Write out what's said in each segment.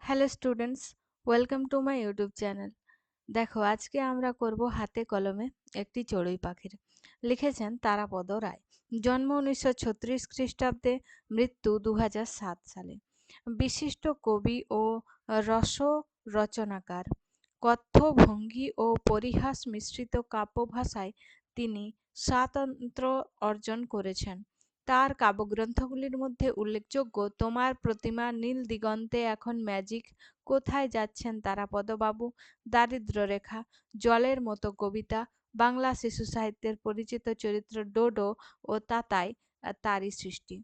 Hello students, welcome to my YouTube channel. দেখো, আজকে আমরা করব হাতে কলমে একটি চড়ুই পাখির। লিখেছেন তারাপদ রায়। জন্ম 1936 খ্রিস্টাব্দে, মৃত্যু 2007 সালে। বিশিষ্ট কবি ও রস রচনাকার। কথ্য ভঙ্গি ও পরিহাস মিশ্রিত কাব্য ভাষায় তিনি স্বাতন্ত্র্য অর্জন করেছেন। তার কাব্যগ্রন্থগুলির মধ্যে উল্লেখযোগ্য তোমার প্রতিমা, নীল দিগন্তে এখন ম্যাজিক, কোথায় যাচ্ছেন তারাপদবাবু, দারিদ্র্যরেখা, জলের মতো কবিতা, বাংলা শিশু সাহিত্যের পরিচিত চরিত্র ডোডো ও তাতাই তারই সৃষ্টি।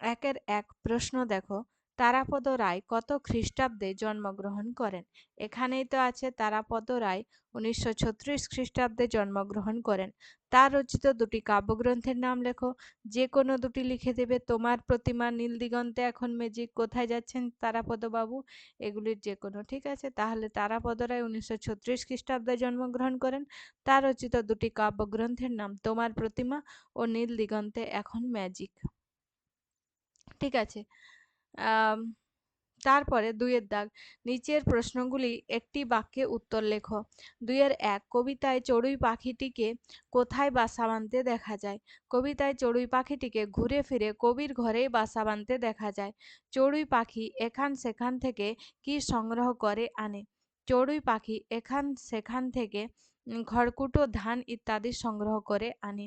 একের এক প্রশ্ন দেখো, তারাপদ রায় কত খ্রিস্টাব্দে জন্মগ্রহণ করেন? এখানেই তো আছে তারাপদ রায় 1936 খ্রিস্টাব্দে জন্মগ্রহণ করেন। তার রচিত দুটি কাব্যগ্রন্থের নাম লেখো। যে কোনো দুটি লিখে দেবে। তোমার প্রতিমা, নীল দিগন্তে এখন ম্যাজিক, কোথায় যাচ্ছেন তারাপদ বাবু, এগুলির যে কোনো। ঠিক আছে, তাহলে তারাপদ রায় 1936 খ্রিস্টাব্দে জন্মগ্রহণ করেন। তার রচিত দুটি কাব্যগ্রন্থের নাম তোমার প্রতিমা ও নীল দিগন্তে এখন ম্যাজিক। ঠিক আছে। আম, তারপরে দুইয়ের দাগ, নিচের প্রশ্নগুলি একটি বাক্যে উত্তর লেখো। দুইয়ের এক, কবিতায় চড়ুই পাখিটিকে কোথায় বাসা বাঁধতে দেখা যায়? কবিতায় চড়ুই পাখিটিকে ঘুরে ফিরে কবির ঘরেই বাসা বাঁধতে দেখা যায়। চড়ুই পাখি এখান সেখান থেকে কি সংগ্রহ করে আনে? চড়ুই পাখি এখান সেখান থেকে খড়কুটো, ধান ইত্যাদি সংগ্রহ করে আনে।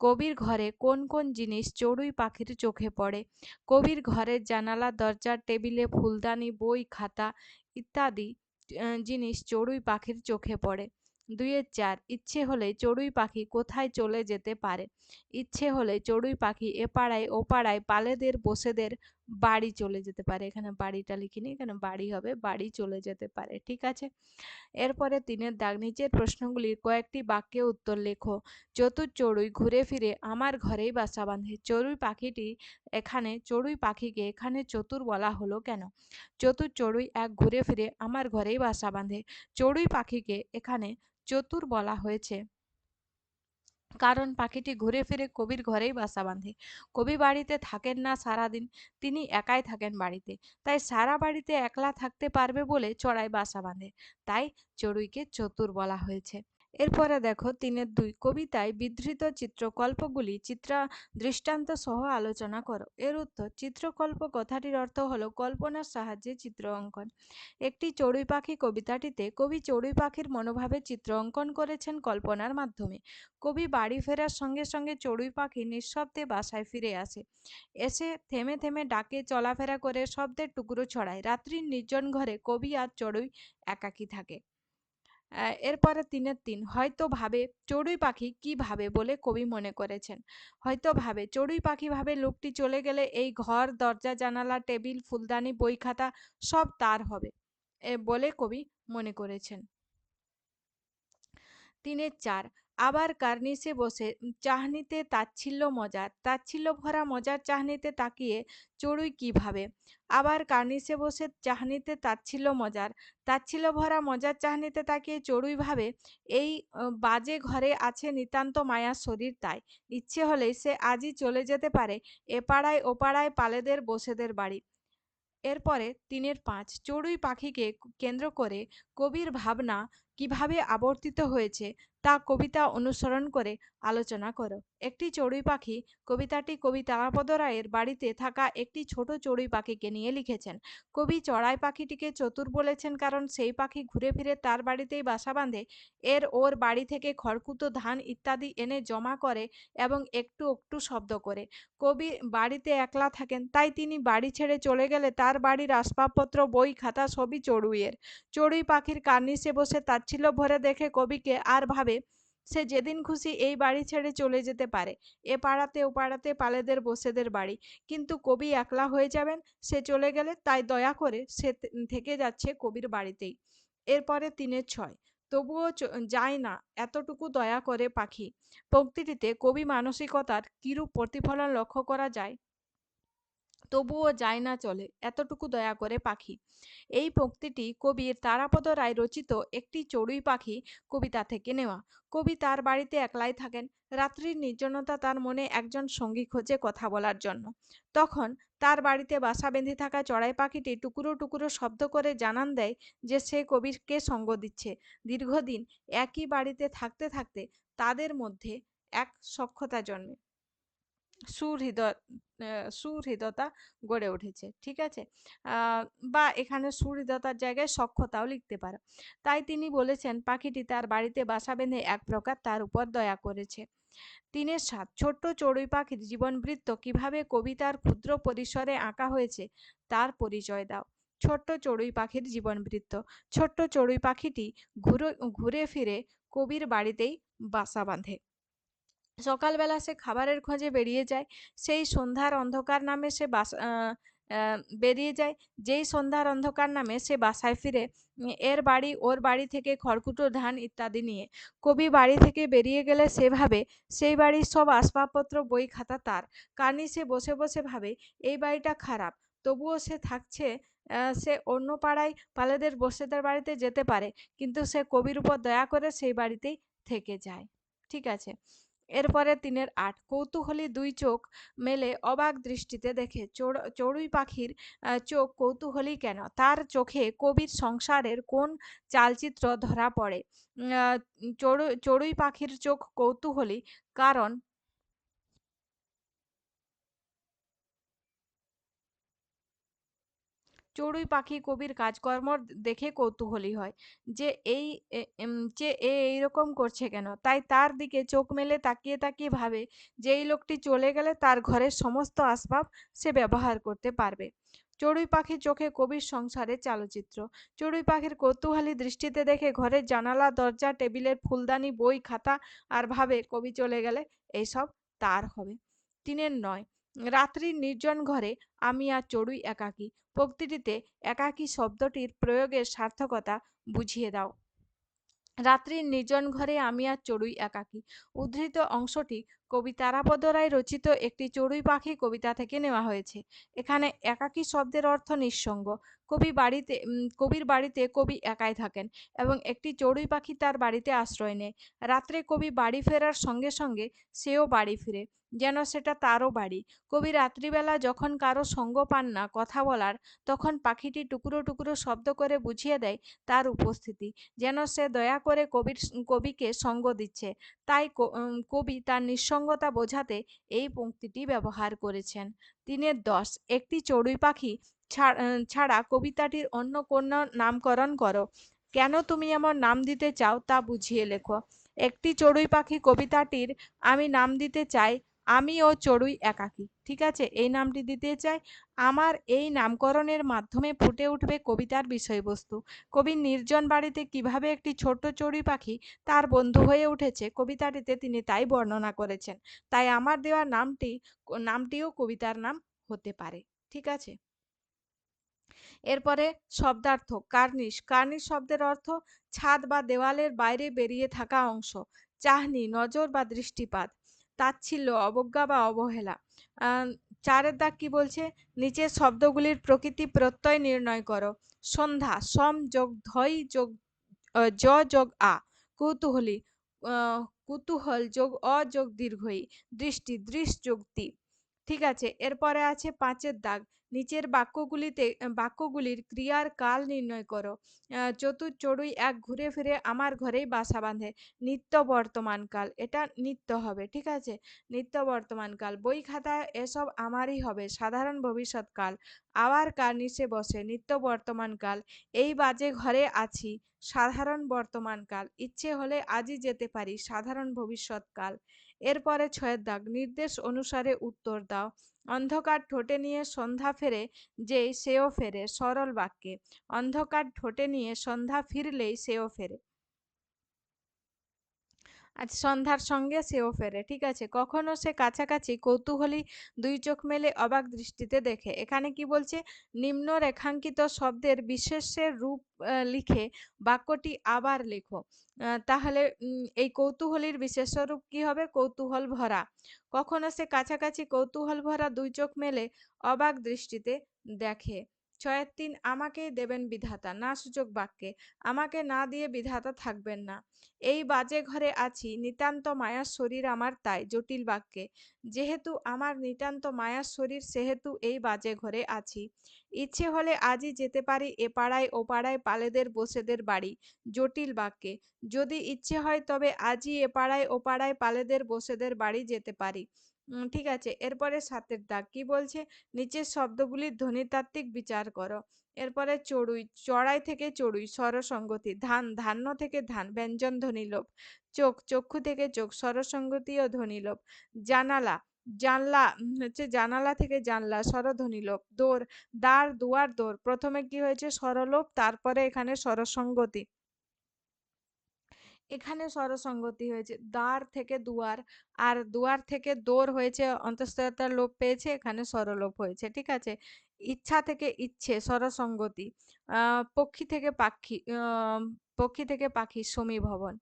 কবির ঘরে কোন কোন জিনিস চড়ুই পাখির চোখে পড়ে? কবির ঘরের জানালা, দরজা, টেবিলে ফুলদানি, বই, খাতা ইত্যাদি জিনিস চড়ুই পাখির চোখে পড়ে। দুইয়ের চার, ইচ্ছে হলে চড়ুই পাখি কোথায় চলে যেতে পারে? ইচ্ছে হলে চড়ুই পাখি এ পাড়ায় ও পাড়ায় পালেদের বসেদের বাড়ি চলে যেতে পারে। এখানে বাড়িটা লিখিনি, এখানে বাড়ি হবে, বাড়ি চলে যেতে পারে। ঠিক আছে। এরপরে তিনের দাগ, নিচের প্রশ্নগুলির কয়েকটি বাক্যে উত্তর লেখো। চতুর চড়ুই ঘুরে ফিরে আমার ঘরেই বাসা বাঁধে। চড়ুই পাখিকে এখানে চতুর বলা হলো কেন? চতুর চড়ুই এক ঘুরে ফিরে আমার ঘরেই বাসা বাঁধে। চড়ুই পাখিকে এখানে চতুর বলা হয়েছে কারণ পাখিটি ঘুরে ফিরে কবির ঘরেই বাসা বাঁধে। কবি বাড়িতে থাকেন না সারাদিন, তিনি একাই থাকেন বাড়িতে। তাই সারা বাড়িতে একলা থাকতে পারবে বলে চড়াই বাসা বাঁধে। তাই চড়ুইকে চতুর বলা হয়েছে। এরপরে দেখো তিনের দুই, কবিতায় বিধৃত চিত্রকল্পগুলি দৃষ্টান্ত সহ আলোচনা করো। এর উত্তর, চিত্রকল্প কথাটির অর্থ হলো কল্পনার সাহায্যে চিত্র অঙ্কন। একটি চড়ুই পাখি কবিতাটিতে কবি চড়ুই পাখির মনোভাবের চিত্র অঙ্কন করেছেন কল্পনার মাধ্যমে। কবি বাড়ি ফেরার সঙ্গে সঙ্গে চড়ুই পাখি নিঃশব্দে বাসায় ফিরে আসে। এসে থেমে থেমে ডাকে, চলাফেরা করে, শব্দের টুকরো ছড়ায়। রাত্রির নির্জন ঘরে কবি আর চড়ুই একাকী থাকে। এরপরে তিনের তিন, হয়তো ভাবে চড়ুই পাখি কি ভাবে বলে কবি মনে করেছেন? হয়তো ভাবে চড়ুই পাখি ভাবে লোকটি চলে গেলে এই ঘর, দরজা, জানালা, টেবিল, ফুলদানি, বই, খাতা সব তার হবে বলে কবি মনে করেছেন। তিনের চার, আবার কার্নিসে বসে চাহনিতে তাচ্ছিল্য মজার, তাচ্ছিল্য ভরা মজার চাহনিতে তাকিয়ে চড়ুই কি ভাবে? আবার কার্নিসে বসে চাহনিতে তাচ্ছিল্য মজার, তাচ্ছিল্য ভরা মজার চাহনিতে তাকিয়ে চড়ুই ভাবে এই বাজে ঘরে আছে নিতান্ত মায়ার শরীর, তাই ইচ্ছে হলেই সে আজই চলে যেতে পারে এ পাড়ায় ও পাড়ায় পালেদের বসেদের বাড়ি। এরপরে তিনের পাঁচ, চড়ুই পাখিকে কেন্দ্র করে কবির ভাবনা কিভাবে আবর্তিত হয়েছে তা কবিতা অনুসরণ করে আলোচনা করো। একটি চড়ুই পাখি কবিতাটি কবি তারাপদ রায়ের বাড়িতে থাকা একটি ছোট চড়ুই পাখিকে নিয়ে লিখেছেন। কবি চড়াই পাখিটিকে চতুর বলেছেন কারণ সেই পাখি ঘুরে ফিরে তার বাড়িতেই বাসা বাঁধে। ওর বাড়ি থেকে খড়কুটো, ধান ইত্যাদি এনে জমা করে এবং একটু একটু শব্দ করে। কবি বাড়িতে একলা থাকেন, তাই তিনি বাড়ি ছেড়ে চলে গেলে তার বাড়ির আসবাবপত্র, বই, খাতা সবই চড়ুইয়ের। চড়ুই পাখির কার্নিশে বসে তাচ্ছিল্য ভরে দেখে কবিকে আর ভাবে সে যেদিন খুশি এই বাড়ি ছেড়ে চলে যেতে পারে, এ পাড়াতে ও পাড়াতে পালেদের বসেদের বাড়ি। কিন্তু কবি একলা হয়ে যাবেন সে চলে গেলে, তাই দয়া করে সে থেকে যাচ্ছে কবির বাড়িতেই। এরপরে তিনের ছয়, তবুও যায় না এতটুকু দয়া করে পাখি। পংক্তিটিতে কবি মানসিকতার কিরূপ প্রতিফলন লক্ষ্য করা যায় তবুও যায় না চলে, এতটুকু দয়া করে পাখি। এই পংক্তিটি কবির তারাপদ রায় রচিত একটি চড়ুই পাখি কবিতা থেকে নেওয়া। কবি তার বাড়িতে একলাই থাকেন। রাত্রির নির্জনতা তার মনে একজন সঙ্গী খোঁজে কথা বলার জন্য। তখন তার বাড়িতে বাসা বেঁধে থাকা চড়াই পাখিটি টুকরো টুকরো শব্দ করে জানান দেয় যে সে কবিকে সঙ্গ দিচ্ছে। দীর্ঘদিন একই বাড়িতে থাকতে থাকতে তাদের মধ্যে এক সখ্যতা জন্মে, সুহৃদয় সুহৃদতা গড়ে উঠেছে। ঠিক আছে, বা এখানে সুহৃদতার জায়গায় সখ্যতাও লিখতে পারো। তাই তিনি বলেছেন পাখিটি তার বাড়িতে বাসা বেঁধে এক প্রকার তার উপর দয়া করেছে। ৩-৭ ছোট্ট চড়ুই পাখির জীবনবৃত্ত কিভাবে কবিতার ক্ষুদ্র পরিসরে আঁকা হয়েছে তার পরিচয় দাও। ছোট্ট চড়ুই পাখির জীবনবৃত্ত। ছোট্ট চড়ুই পাখিটি ঘুরে ফিরে কবির বাড়িতেই বাসা বাঁধে। সকালবেলা সে খাবারের খোঁজে বেরিয়ে যায়। সেই সন্ধ্যার অন্ধকার নামে সে বেরিয়ে যায়। যেই সন্ধ্যার অন্ধকার নামে সে বাসায় ফিরে এর বাড়ি ওর বাড়ি থেকে খড়কুটো ধান ইত্যাদি নিয়ে। কবি বাড়ি থেকে বেরিয়ে গেলে সে ভাবে সেই বাড়ির সব আসবাবপত্র বই খাতা তার। কানি সে বসে বসে ভাবে এই বাড়িটা খারাপ, তবুও সে থাকছে। সে অন্য পাড়ায় পালেদের বসেদের বাড়িতে যেতে পারে, কিন্তু সে কবির উপর দয়া করে সেই বাড়িতেই থেকে যায়। ঠিক আছে, এরপরে ৩-৮ কৌতূহলী দুই চোখ মেলে অবাক দৃষ্টিতে দেখে চড়ুই পাখির চোখ কৌতূহলী কেন, তার চোখে কবির সংসারের কোন চালচিত্র ধরা পড়ে। চড়ুই পাখির চোখ কৌতূহলী কারণ চড়ুই পাখি কবির কাজকর্ম দেখে কৌতূহলী হয় যে এ এইরকম করছে কেন। তাই তার দিকে চোখ মেলে তাকিয়ে তাকিয়ে ভাবে যে এই লোকটি চলে গেলে তার ঘরের সমস্ত আসবাব সে ব্যবহার করতে পারবে। চড়ুই পাখির চোখে কবির সংসারের চালচিত্র। চড়ুই পাখির কৌতূহলী দৃষ্টিতে দেখে ঘরের জানালা দরজা টেবিলের ফুলদানি বই খাতা আর ভাবে কবি চলে গেলে এইসব তার হবে। ৩-৯ রাত্রির নির্জন ঘরে আমি আর চড়ুই একাকী। পংক্তিটিতে একাকী শব্দটির প্রয়োগের সার্থকতা বুঝিয়ে দাও। রাত্রির নির্জন ঘরে আমি আর চড়ুই একাকী উদ্ধৃত অংশটি কবি তারাপদ রায় রচিত একটি চড়ুই পাখি কবিতা থেকে নেওয়া হয়েছে। এখানে একাকী শব্দের অর্থ নিঃসঙ্গ। কবির বাড়িতে কবি একাই থাকেন এবং একটি চড়ুই পাখি তার বাড়িতে আশ্রয় নেয়। রাত্রে কবি বাড়ি ফেরার সঙ্গে সঙ্গে সেও বাড়ি ফিরে, যেন সেটা তারও বাড়ি। কবি রাত্রিবেলা যখন কারো সঙ্গ পান না কথা বলার, তখন পাখিটি টুকরো টুকরো শব্দ করে বুঝিয়ে দেয় তার উপস্থিতি, যেন সে দয়া করে কবিকে সঙ্গ দিচ্ছে। তাই কবি তার নিঃসঙ্গতা বোঝাতে এই পংক্তিটি ব্যবহার করেছেন। ৩-১০ একটি চড়ুই পাখি ছাড়া কবিতাটির অন্য কোনো নামকরণ করো। কেন তুমি এমন নাম দিতে চাও তা বুঝিয়ে লেখো। একটি চড়ুই পাখি কবিতাটির আমি নাম দিতে চাই আমি ও চড়ুই একাকী। ঠিক আছে, এই নামটি দিতে চাই। আমার এই নামকরণের মাধ্যমে ফুটে উঠবে কবিতার বিষয়বস্তু। কবির নির্জন বাড়িতে কিভাবে একটি ছোট্ট চড়ুই পাখি তার বন্ধু হয়ে উঠেছে কবিতাটিতে তিনি তাই বর্ণনা করেছেন। তাই আমার দেওয়া নামটিও কবিতার নাম হতে পারে। ঠিক আছে, এরপরে শব্দার্থ। কার্নিশ। কার্নিশ শব্দের অর্থ ছাদ বা দেওয়ালের বাইরে বেরিয়ে থাকা অংশ। চাহনি নজর বা দৃষ্টিপাত। তাচ্ছিল্য অবজ্ঞা বা অবহেলা। ৪-এর দাগ কি বলছে, নিচের শব্দগুলির প্রকৃতি প্রত্যয় নির্ণয় করো। সন্ধ্যা সম যোগ ধই যোগ জ যোগ আ। কৌতূহলী কুতূহল যোগ অ যোগ দীর্ঘই। দৃষ্টি দৃশ যোগ তি। ঠিক আছে, এরপরে আছে ৫-এর দাগ। নিচের বাক্যগুলির ক্রিয়ার কাল নির্ণয় করো। চতুর চড়ুই এক ঘুরে ফিরে আমার ঘরেই বাসা বাঁধে। নিত্য বর্তমান কাল, এটা নিত্য হবে। ঠিক আছে, নিত্য বর্তমান কাল। বই খাতা এসব আমারই হবে সাধারণ ভবিষ্যৎ কাল। আবার কার্নিশে বসে নিত্য বর্তমান কাল। এই বাজে ঘরে আছি সাধারণ বর্তমান কাল। ইচ্ছে হলে আজই যেতে পারি সাধারণ ভবিষ্যৎ কাল। এরপরে ৬-এর দাগ। নির্দেশ অনুসারে উত্তর দাও। অন্ধকার ঠোঁটে নিয়ে সন্ধ্যা ফেরে যেই সেও ফেরে। সরল বাক্যে। অন্ধকার ঠোঁটে নিয়ে সন্ধ্যা ফিরলেই সেও ফেরে। আজ সন্ধ্যার সঙ্গে সেও ফেরে, ঠিক আছে। কখনো সে কাছাকাছি কৌতূহলী দুই চোখ মেলে অবাক দৃষ্টিতে দেখে। এখানে কি বলছে, নিম্ন রেখাঙ্কিত শব্দের বিশেষ্যের রূপ লিখে বাক্যটি আবার লেখো। তাহলে এই কৌতূহলীর বিশেষ্য রূপ কি হবে, কৌতূহল ভরা। কখনো সে কাছাকাছি কৌতূহল ভরা দুই চোখ মেলে অবাক দৃষ্টিতে দেখে। ৬-৩ আমাকেই দেবেন বিধাতা, না সূচক বাক্যে, আমাকে না দিয়ে বিধাতা থাকবেন না। এই বাজে ঘরে আছি, নিতান্ত মায়ার শরীর আমার তাই, জটিল বাক্যে, যেহেতু আমার নিতান্ত মায়ার শরীর সেহেতু এই বাজে ঘরে আছি। ইচ্ছে হলে আজই যেতে পারি এ পাড়ায় ও পাড়ায় পালেদের বসেদের বাড়ি, জটিল বাক্যে, যদি ইচ্ছে হয় তবে আজই এ পাড়ায় ও পাড়ায় পালেদের বসেদের বাড়ি যেতে পারি। ঠিক আছে। এরপরে ৭ দাগ কি বলছে, নিচের শব্দগুলির ধ্বনিতাত্ত্বিক বিচার করো। এরপরে চড়ুই, চড়াই থেকে চড়ুই, স্বরসঙ্গতি। ধান, ধান্য থেকে ধান, ব্যঞ্জন ধ্বনিলোপ। চোখ, চক্ষু থেকে চোখ, স্বরসঙ্গতি ও ধ্বনিলোপ। জানালা, জানলা হচ্ছে জানালা থেকে জানলা, স্বরধ্বনিলোপ। দোর, দ্বার, দুয়ার, দোর, প্রথমে কি হয়েছে স্বরলোপ, তারপরে এখানে স্বরসঙ্গতি। এখানে স্বরসঙ্গতি হয়েছে, দ্বার থেকে দুয়ার, আর দুয়ার থেকে দোর হয়েছে, অন্তঃস্থতা লোপ পেয়েছে, এখানে স্বরলোপ হয়েছে, ঠিক আছে। ইচ্ছা থেকে ইচ্ছে, স্বরসঙ্গতি। পক্ষী থেকে পাখি, পক্ষী থেকে পাখি, সমীভবন।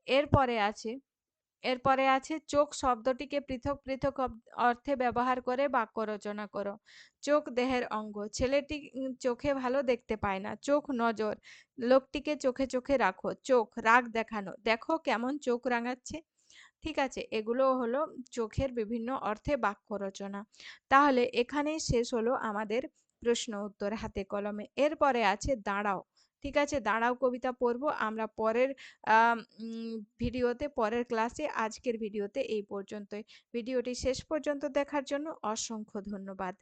এরপরে আছে এরপরে আছে চোখ শব্দটিকে পৃথক পৃথক অর্থে ব্যবহার করে বাক্য রচনা করো। চোখ দেহের অঙ্গ, ছেলেটি চোখে ভালো দেখতে পায় না, চোখ নজর, লোকটিকে চোখে চোখে রাখো। চোখ, রাগ দেখানো, দেখো কেমন চোখ রাঙাচ্ছে। ঠিক আছে, এগুলো হলো চোখের বিভিন্ন অর্থে বাক্য রচনা। তাহলে এখানেই শেষ হলো আমাদের প্রশ্ন উত্তর হাতে কলমে। এরপরে আছে দাঁড়াও। ঠিক আছে, দাঁড়াও কবিতা পড়বো আমরা পরের ভিডিওতে, পরের ক্লাসে। আজকের ভিডিওতে এই পর্যন্তই। ভিডিওটি শেষ পর্যন্ত দেখার জন্য অসংখ্য ধন্যবাদ।